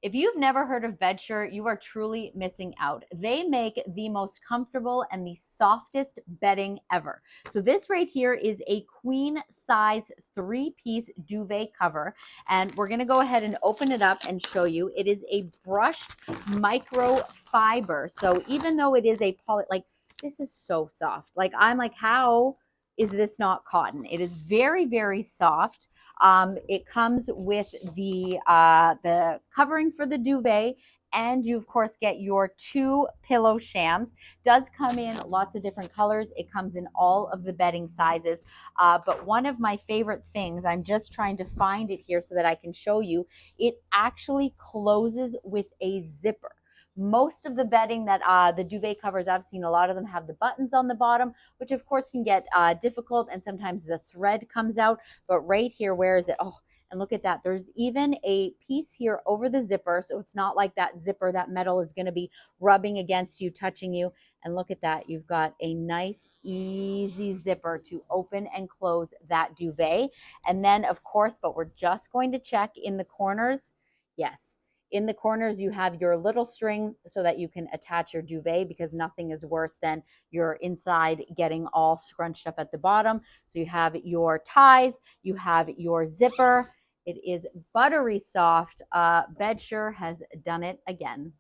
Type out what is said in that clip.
If you've never heard of Bedsure, you are truly missing out. They make the most comfortable and the softest bedding ever. So this right here is a queen size 3-piece duvet cover, and we're going to go ahead and open it up and show you. It is a brushed microfiber. So even though it is a poly, like, this is so soft. Like, I'm like, how is this not cotton? It is very, very soft. It comes with the covering for the duvet, and you of course get your 2 pillow shams. Does come in lots of different colors. It comes in all of the bedding sizes. But one of my favorite things, I'm just trying to find it here so that I can show you, it actually closes with a zipper. Most of the bedding that the duvet covers I've seen, a lot of them have the buttons on the bottom, which of course can get difficult, and sometimes the thread comes out. But right here, where is it? Oh, and look at that. There's even a piece here over the zipper. So it's not like that zipper, that metal is going to be rubbing against you, touching you. And look at that. You've got a nice, easy zipper to open and close that duvet. And then, of course, but we're just going to check in the corners. Yes. In the corners, you have your little string so that you can attach your duvet, because nothing is worse than your inside getting all scrunched up at the bottom. So you have your ties, you have your zipper. It is buttery soft. Bedsure has done it again.